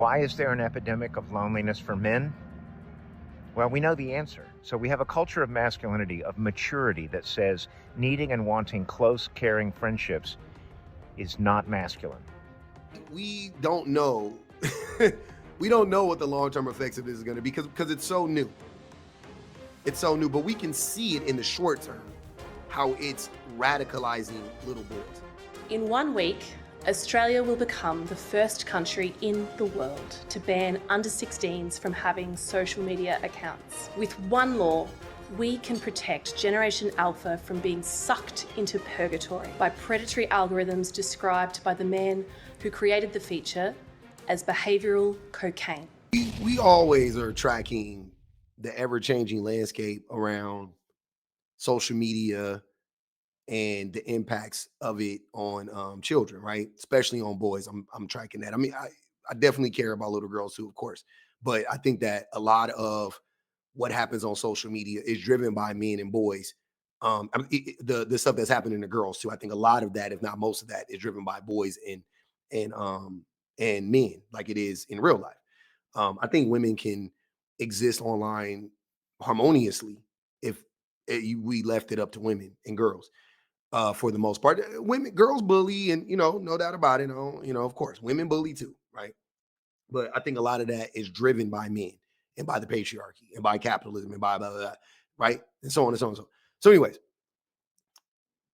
Why is there an epidemic of loneliness for men? Well, we know the answer. So we have a culture of masculinity, of maturity that says needing and wanting close, caring friendships is not masculine. We don't know. We don't know what the long-term effects of this is going to be because it's so new. It's so new, but we can see it in the short term how it's radicalizing little boys. In 1 week, Australia will become the first country in the world to ban under 16s from having social media accounts. With one law, we can protect Generation Alpha from being sucked into purgatory by predatory algorithms described by the man who created the feature as behavioural cocaine. We always are tracking the ever-changing landscape around social media and the impacts of it on children, right? Especially on boys. I'm tracking that. I mean, I definitely care about little girls too, of course. But I think that a lot of what happens on social media is driven by men and boys. I mean, the stuff that's happening to girls too. I think a lot of that, if not most of that, is driven by boys and men, like it is in real life. I think women can exist online harmoniously if we left it up to women and girls for the most part. Girls bully, and no doubt about it. Of course, women bully too, right? But I think a lot of that is driven by men and by the patriarchy and by capitalism and by blah, blah, blah, right? And so on and so on and so on. So, anyways,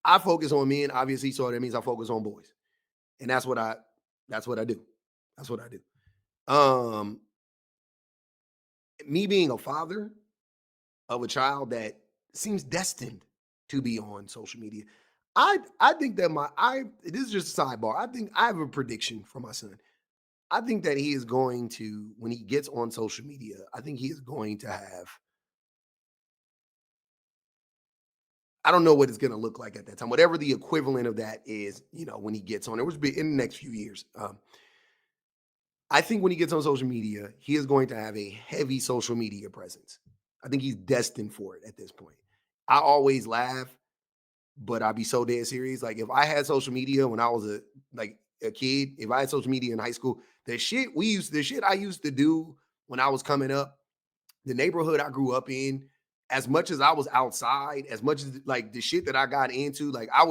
I focus on men, obviously, so that means I focus on boys. And that's what I do. That's what I do. Um, Me being a father of a child that seems destined to be on social media. I think that this is just a sidebar. I think I have a prediction for my son. I think that he is going to, when he gets on social media, I think he is going to have, I don't know what it's going to look like at that time, whatever the equivalent of that is, when he gets on it, which will be in the next few years. I think when he gets on social media, he is going to have a heavy social media presence. I think he's destined for it at this point. I always laugh, but I'd be so dead serious. Like if I had social media when I was a kid, if I had social media in high school, the shit I used to do when I was coming up, the neighborhood I grew up in, as much as I was outside, as much as like the shit that I got into, like I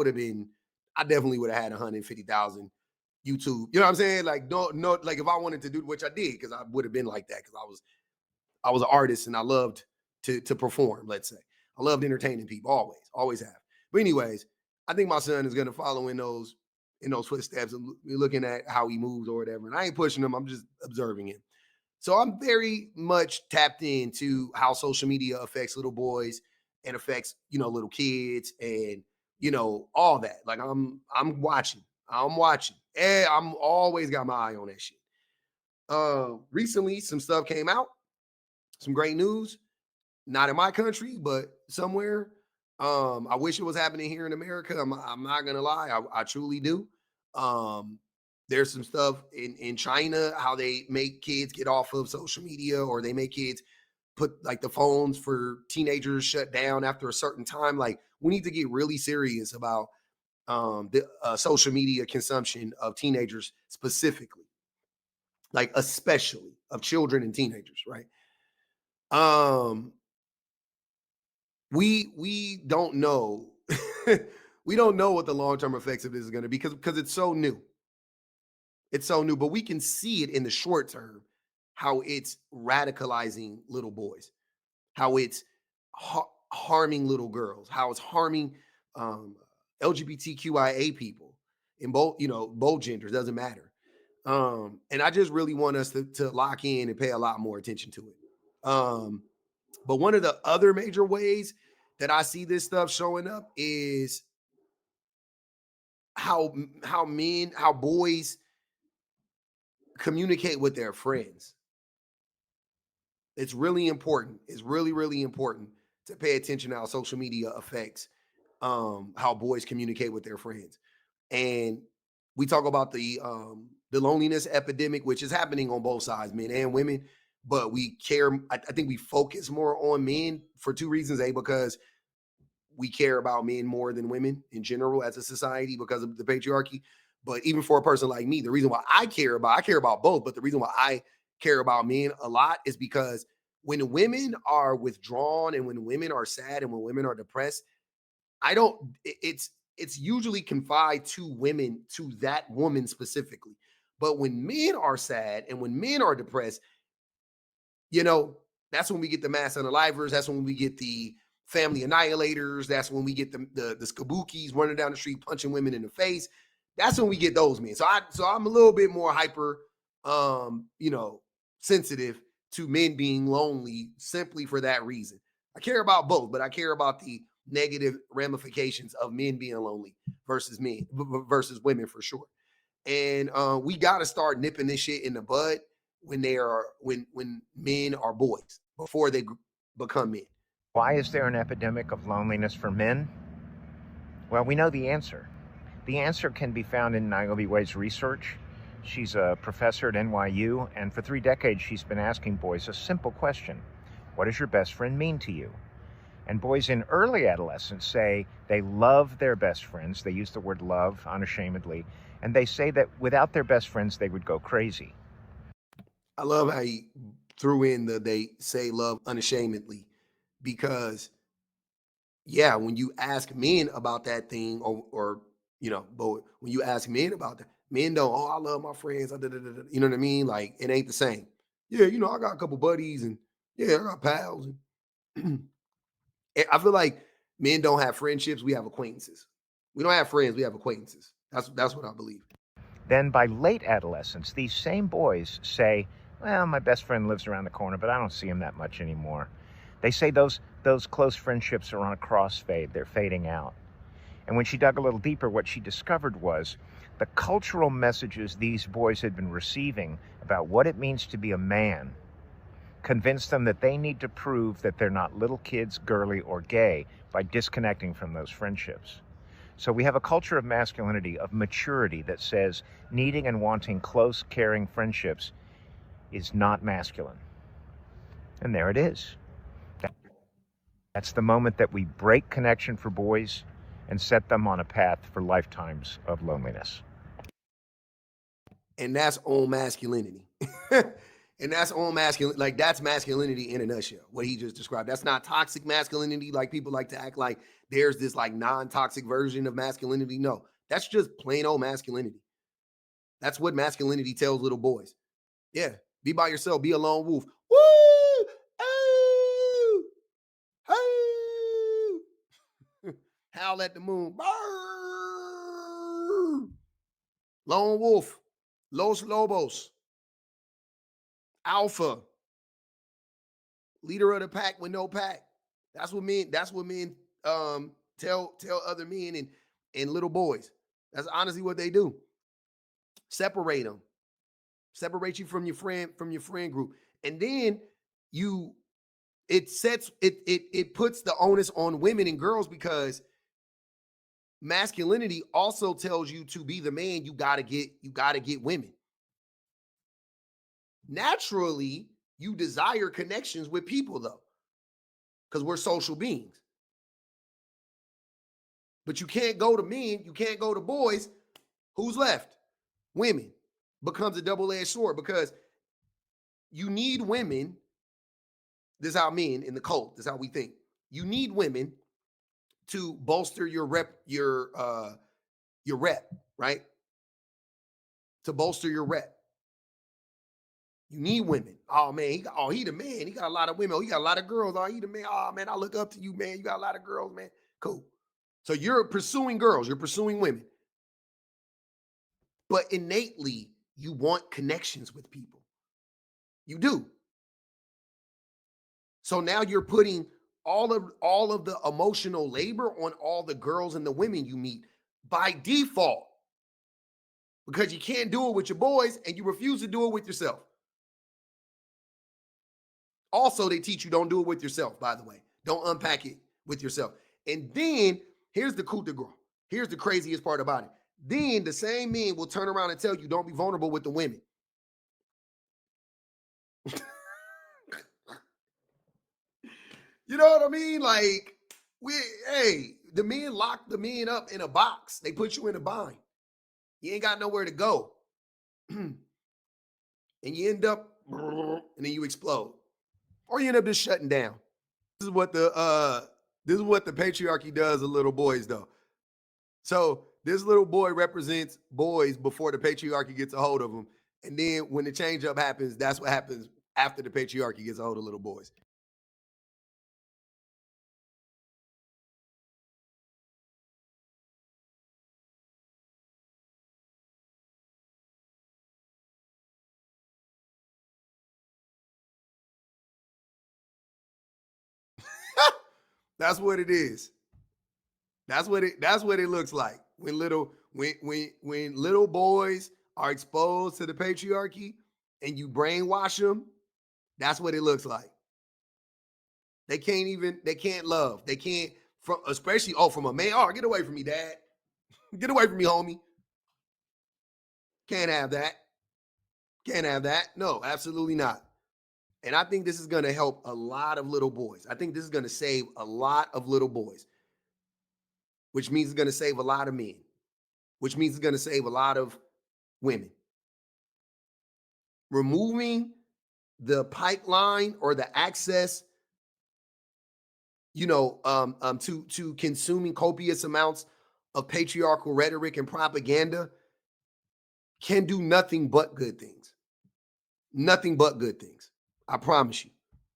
definitely would have had 150,000 YouTube. You know what I'm saying? Like no, like if I wanted to do, which I did, because I would have been like that, because I was an artist and I loved to perform. Let's say I loved entertaining people, always have. But anyways, I think my son is going to follow in those footsteps and looking at how he moves or whatever. And I ain't pushing him; I'm just observing him. So I'm very much tapped into how social media affects little boys and affects little kids and all that. Like I'm watching. I'm watching. And I'm always got my eye on that shit. Recently, some stuff came out, some great news. Not in my country, but somewhere. I wish it was happening here in America. I'm not gonna lie, I truly do. Um, there's some stuff in China, how they make kids get off of social media, or they make kids put like the phones for teenagers shut down after a certain time. Like we need to get really serious about the social media consumption of teenagers specifically, like especially of children and teenagers, right? Um, we don't know. We don't know what the long-term effects of this is going to be because it's so new. It's so new, but we can see it in the short term how it's radicalizing little boys, how it's harming little girls, how it's harming um, LGBTQIA people in both genders, doesn't matter. And I just really want us to lock in and pay a lot more attention to it. But one of the other major ways that I see this stuff showing up is how boys communicate with their friends. It's really important. It's really, really important to pay attention to how social media affects how boys communicate with their friends. And we talk about the loneliness epidemic, which is happening on both sides, men and women. But we care. I think we focus more on men for two reasons: a, because we care about men more than women in general as a society because of the patriarchy. But even for a person like me, the reason why I care about both, but the reason why I care about men a lot is because when women are withdrawn and when women are sad and when women are depressed, I don't, it's usually confined to women, to that woman specifically. But when men are sad and when men are depressed, you know, that's when we get the mass unalivers. That's when we get the family annihilators. That's when we get the skabukis running down the street punching women in the face. That's when we get those men. So I'm a little bit more hyper, you know, sensitive to men being lonely simply for that reason. I care about both, but I care about the negative ramifications of men being lonely versus versus women for sure. And we got to start nipping this shit in the bud when men are boys before they become men. Why is there an epidemic of loneliness for men? Well, we know the answer. The answer can be found in Niobe Way's research. She's a professor at NYU, and for 3 decades she's been asking boys a simple question: what does your best friend mean to you? And boys in early adolescence say they love their best friends. They use the word love unashamedly, and they say that without their best friends they would go crazy. I love how he threw in they say love unashamedly, because yeah, when you ask men about that thing, or you know, but when you ask men about that, men don't, oh, I love my friends, you know what I mean? Like, it ain't the same. Yeah, you know, I got a couple buddies, and yeah, I got pals. And I feel like men don't have friendships, we have acquaintances. We don't have friends, we have acquaintances. That's what I believe. Then by late adolescence, these same boys say, well, my best friend lives around the corner, but I don't see him that much anymore. They say those close friendships are on a crossfade, they're fading out. And when she dug a little deeper, what she discovered was the cultural messages these boys had been receiving about what it means to be a man convinced them that they need to prove that they're not little kids, girly, or gay by disconnecting from those friendships. So we have a culture of masculinity, of maturity, that says needing and wanting close, caring friendships is not masculine. And there it is. That's the moment that we break connection for boys and set them on a path for lifetimes of loneliness. And that's on masculinity. And that's on masculinity. Like, that's masculinity in a nutshell, what he just described. That's not toxic masculinity, like people like to act like there's this like non-toxic version of masculinity. No, that's just plain old masculinity. That's what masculinity tells little boys. Yeah, be by yourself, be a lone wolf. Woo! Oh! Oh! Howl at the moon. Brr! Lone wolf. Los Lobos. Alpha. Leader of the pack with no pack. That's what men tell other men and little boys. That's honestly what they do. Separate them. Separate you from your friend group. And then it puts the onus on women and girls, because masculinity also tells you to be the man, you gotta get women. Naturally, you desire connections with people though, because we're social beings. But you can't go to men, you can't go to boys. Who's left? Women. Becomes a double-edged sword, because you need women. This is how men in the cult, this is how we think. You need women to bolster your rep, right? To bolster your rep. You need women. Oh man, he the man. He got a lot of women. Oh, he got a lot of girls. Oh, he the man. Oh man, I look up to you, man. You got a lot of girls, man. Cool. So you're pursuing girls, you're pursuing women. But innately, you want connections with people. You do. So now you're putting all of the emotional labor on all the girls and the women you meet by default, because you can't do it with your boys and you refuse to do it with yourself. Also, they teach you don't do it with yourself, by the way. Don't unpack it with yourself. And then here's the coup de grace. Here's the craziest part about it. Then the same men will turn around and tell you don't be vulnerable with the women. You know what I mean? Like, the men lock the men up in a box. They put you in a bind. You ain't got nowhere to go. And you end up, and then you explode. Or you end up just shutting down. This is what the patriarchy does to little boys, though. So this little boy represents boys before the patriarchy gets a hold of them. And then when the change up happens, that's what happens after the patriarchy gets a hold of little boys. That's what it is. That's what it looks like when little boys are exposed to the patriarchy and you brainwash them. That's what it looks like. They can't love. They can't especially from a man. Oh, get away from me, dad. Get away from me, homie. Can't have that. Can't have that. No, absolutely not. And I think this is going to help a lot of little boys. I think this is going to save a lot of little boys, which means it's going to save a lot of men, which means it's going to save a lot of women. Removing the pipeline or the access, to consuming copious amounts of patriarchal rhetoric and propaganda can do nothing but good things. Nothing but good things. I promise you.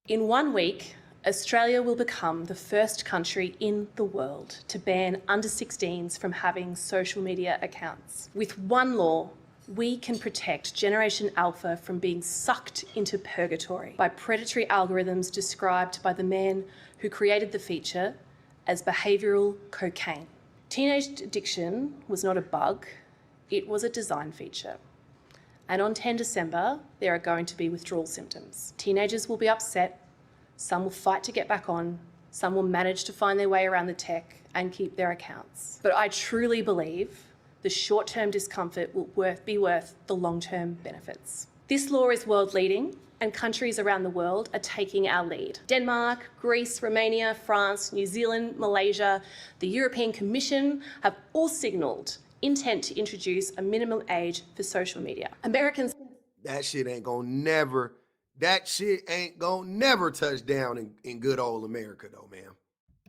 In 1 week, Australia will become the first country in the world to ban under 16s from having social media accounts. With one law, we can protect Generation Alpha from being sucked into purgatory by predatory algorithms described by the man who created the feature as behavioural cocaine. Teenage addiction was not a bug, it was a design feature. And on 10 December, there are going to be withdrawal symptoms. Teenagers will be upset, some will fight to get back on, some will manage to find their way around the tech and keep their accounts. But I truly believe the short-term discomfort will be worth the long-term benefits. This law is world-leading, and countries around the world are taking our lead. Denmark, Greece, Romania, France, New Zealand, Malaysia, the European Commission have all signalled intent to introduce a minimum age for social media. That shit ain't gonna never touch down in good old America, though, man.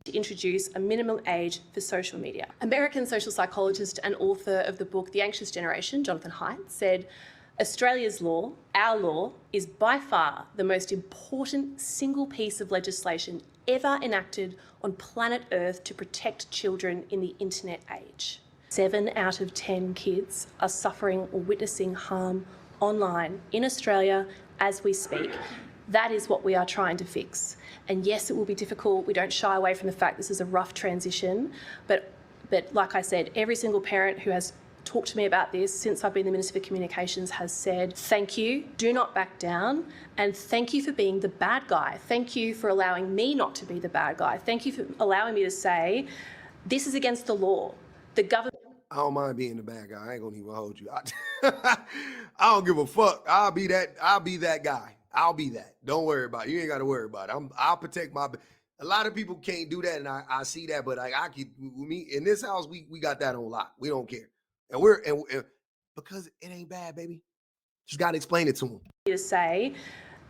To introduce a minimum age for social media. American social psychologist and author of the book The Anxious Generation, Jonathan Haidt, said, Australia's law, our law, is by far the most important single piece of legislation ever enacted on planet Earth to protect children in the internet age. 7 out of 10 kids are suffering or witnessing harm online in Australia as we speak. That is what we are trying to fix. And yes, it will be difficult. We don't shy away from the fact this is a rough transition. But like I said, every single parent who has talked to me about this since I've been the Minister for Communications has said, thank you, do not back down, and thank you for being the bad guy. Thank you for allowing me not to be the bad guy. Thank you for allowing me to say, this is against the law. The government... I don't mind being the bad guy. I ain't gonna even hold you. I don't give a fuck. I'll be that guy. I'll be that. Don't worry about it. You ain't got to worry about it. I'll protect my... A lot of people can't do that, and I see that, but I keep me in this house. We got that on lock. We don't care, and we're because it ain't bad, baby. Just got to explain it to them. To say,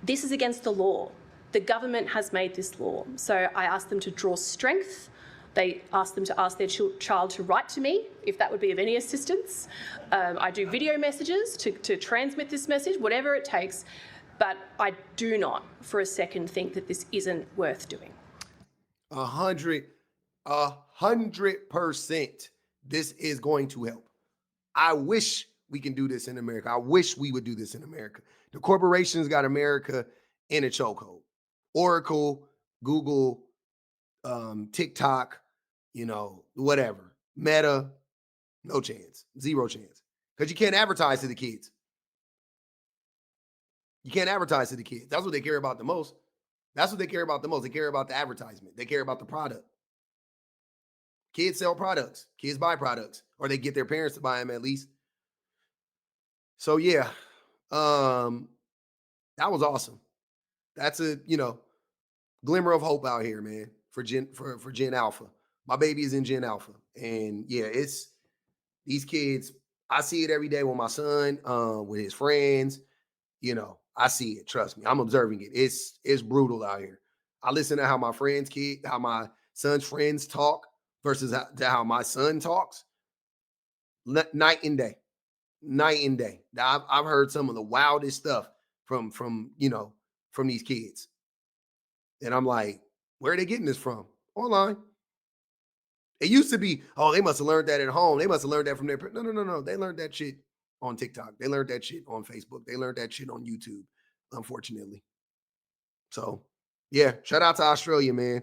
this is against the law. The government has made this law, so I asked them to draw strength. They asked them to ask their child to write to me, if that would be of any assistance. I do video messages to transmit this message, whatever it takes. But I do not, for a second, think that this isn't worth doing. 100%. This is going to help. I wish we can do this in America. I wish we would do this in America. The corporations got America in a chokehold. Oracle, Google, TikTok, whatever. Meta, no chance, 0 chance. Because you can't advertise to the kids. You can't advertise to the kids. That's what they care about the most. That's what they care about the most. They care about the advertisement. They care about the product. Kids sell products. Kids buy products, or they get their parents to buy them at least. So yeah, that was awesome. That's a glimmer of hope out here, man, for Gen Alpha. My baby is in Gen Alpha, and yeah, it's these kids. I see it every day with my son, with his friends. You know, I see it. Trust me, I'm observing it. It's brutal out here. I listen to how how my son's friends talk versus to how my son talks. Night and day, night and day. I've heard some of the wildest stuff from from these kids, and I'm like, where are they getting this from? Online. It used to be, oh, they must have learned that at home. They must have learned that from their. No, no, no, no. They learned that shit on TikTok. They learned that shit on Facebook. They learned that shit on YouTube. Unfortunately. So, yeah, shout out to Australia, man.